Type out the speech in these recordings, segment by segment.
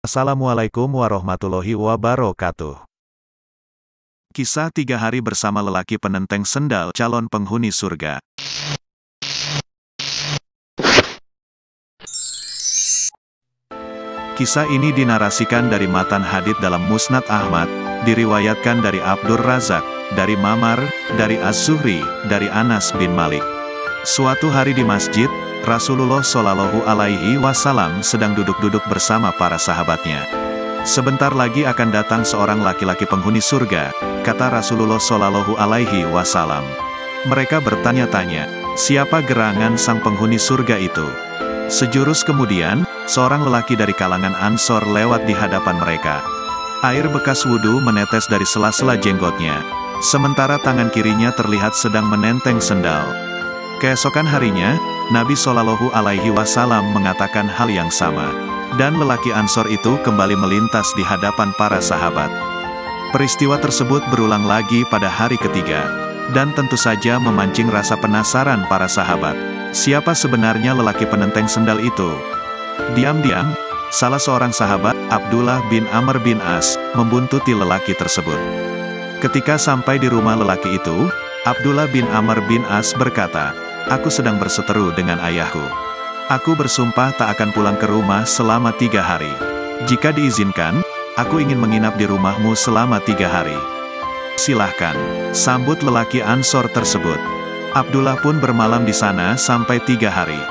Assalamualaikum warahmatullahi wabarakatuh. Kisah 3 hari bersama lelaki penenteng sendal calon penghuni surga. Kisah ini dinarasikan dari matan hadits dalam Musnad Ahmad, diriwayatkan dari Abdur Razak, dari Ma'mar, dari Az-Zuhri, dari Anas bin Malik. Suatu hari di masjid, Rasulullah Shallallahu Alaihi Wasallam sedang duduk-duduk bersama para sahabatnya. Sebentar lagi akan datang seorang laki-laki penghuni surga, kata Rasulullah Shallallahu Alaihi Wasallam. Mereka bertanya-tanya, siapa gerangan sang penghuni surga itu? Sejurus kemudian, seorang lelaki dari kalangan Ansor lewat di hadapan mereka. Air bekas wudhu menetes dari sela-sela jenggotnya, sementara tangan kirinya terlihat sedang menenteng sendal. Keesokan harinya, Nabi Shallallahu Alaihi Wasallam mengatakan hal yang sama, dan lelaki Ansor itu kembali melintas di hadapan para sahabat. Peristiwa tersebut berulang lagi pada hari ketiga, dan tentu saja memancing rasa penasaran para sahabat. Siapa sebenarnya lelaki penenteng sendal itu? Diam-diam, salah seorang sahabat, Abdullah bin Amr bin As, membuntuti lelaki tersebut. Ketika sampai di rumah lelaki itu, Abdullah bin Amr bin As berkata, "Aku sedang berseteru dengan ayahku. Aku bersumpah tak akan pulang ke rumah selama 3 hari. Jika diizinkan, aku ingin menginap di rumahmu selama 3 hari. Silahkan," sambut lelaki Ansor tersebut. Abdullah pun bermalam di sana sampai 3 hari.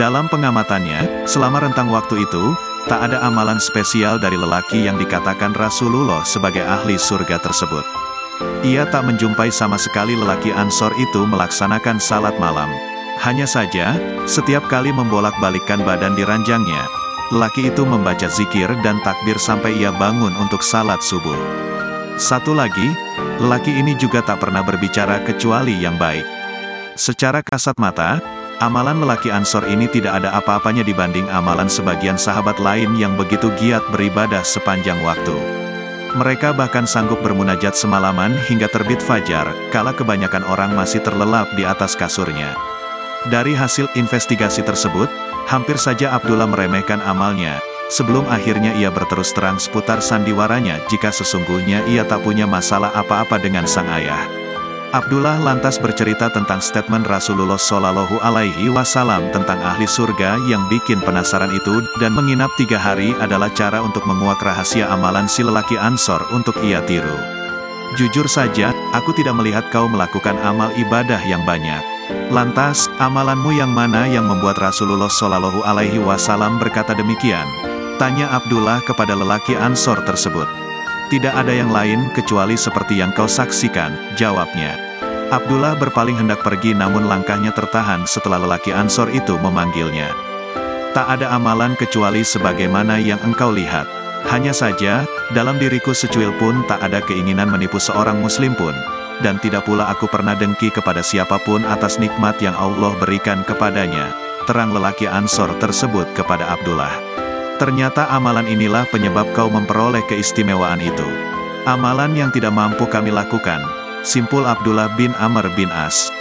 Dalam pengamatannya, selama rentang waktu itu, tak ada amalan spesial dari lelaki yang dikatakan Rasulullah sebagai ahli surga tersebut. Ia tak menjumpai sama sekali lelaki Ansor itu melaksanakan salat malam. Hanya saja, setiap kali membolak-balikkan badan di ranjangnya, lelaki itu membaca zikir dan takbir sampai ia bangun untuk salat subuh. Satu lagi, lelaki ini juga tak pernah berbicara kecuali yang baik. Secara kasat mata, amalan lelaki Ansor ini tidak ada apa-apanya dibanding amalan sebagian sahabat lain yang begitu giat beribadah sepanjang waktu. Mereka bahkan sanggup bermunajat semalaman hingga terbit fajar, kala kebanyakan orang masih terlelap di atas kasurnya. Dari hasil investigasi tersebut, hampir saja Abdullah meremehkan amalnya, sebelum akhirnya ia berterus terang seputar sandiwaranya jika sesungguhnya ia tak punya masalah apa-apa dengan sang ayah. Abdullah lantas bercerita tentang statement Rasulullah Shallallahu Alaihi Wasallam tentang ahli surga yang bikin penasaran itu, dan menginap 3 hari adalah cara untuk menguak rahasia amalan si lelaki Ansor untuk ia tiru. Jujur saja, aku tidak melihat kau melakukan amal ibadah yang banyak. Lantas, amalanmu yang mana yang membuat Rasulullah Shallallahu Alaihi Wasallam berkata demikian? Tanya Abdullah kepada lelaki Ansor tersebut. Tidak ada yang lain kecuali seperti yang kau saksikan, jawabnya. Abdullah berpaling hendak pergi namun langkahnya tertahan setelah lelaki Ansor itu memanggilnya. Tak ada amalan kecuali sebagaimana yang engkau lihat. Hanya saja, dalam diriku secuil pun tak ada keinginan menipu seorang muslim pun. Dan tidak pula aku pernah dengki kepada siapapun atas nikmat yang Allah berikan kepadanya, terang lelaki Ansor tersebut kepada Abdullah. Ternyata amalan inilah penyebab kau memperoleh keistimewaan itu. Amalan yang tidak mampu kami lakukan, simpul Abdullah bin Amr bin As.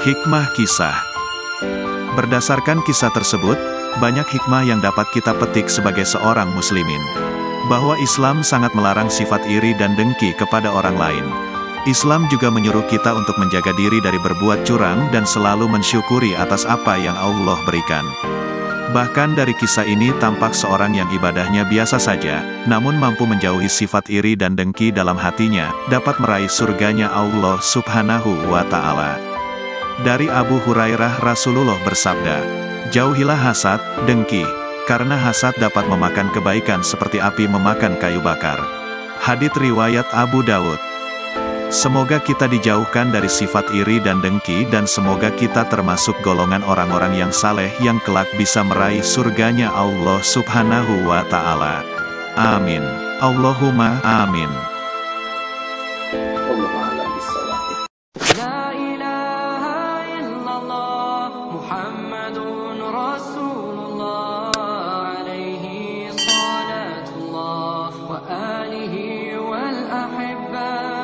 Hikmah kisah. Berdasarkan kisah tersebut, banyak hikmah yang dapat kita petik sebagai seorang muslimin. Bahwa Islam sangat melarang sifat iri dan dengki kepada orang lain. Islam juga menyuruh kita untuk menjaga diri dari berbuat curang dan selalu mensyukuri atas apa yang Allah berikan. Bahkan dari kisah ini tampak seorang yang ibadahnya biasa saja, namun mampu menjauhi sifat iri dan dengki dalam hatinya, dapat meraih surganya Allah Subhanahu wa Ta'ala. Dari Abu Hurairah Rasulullah bersabda, "Jauhilah hasad, dengki, karena hasad dapat memakan kebaikan seperti api memakan kayu bakar." Hadits riwayat Abu Dawud. Semoga kita dijauhkan dari sifat iri dan dengki dan semoga kita termasuk golongan orang-orang yang saleh yang kelak bisa meraih surganya Allah Subhanahu wa Ta'ala. Amin. Allahumma amin. La ilaha illallah Muhammadun Rasulullah alaihi salatullah wa alihi wal ahibba.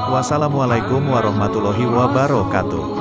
Wassalamualaikum warahmatullahi wabarakatuh.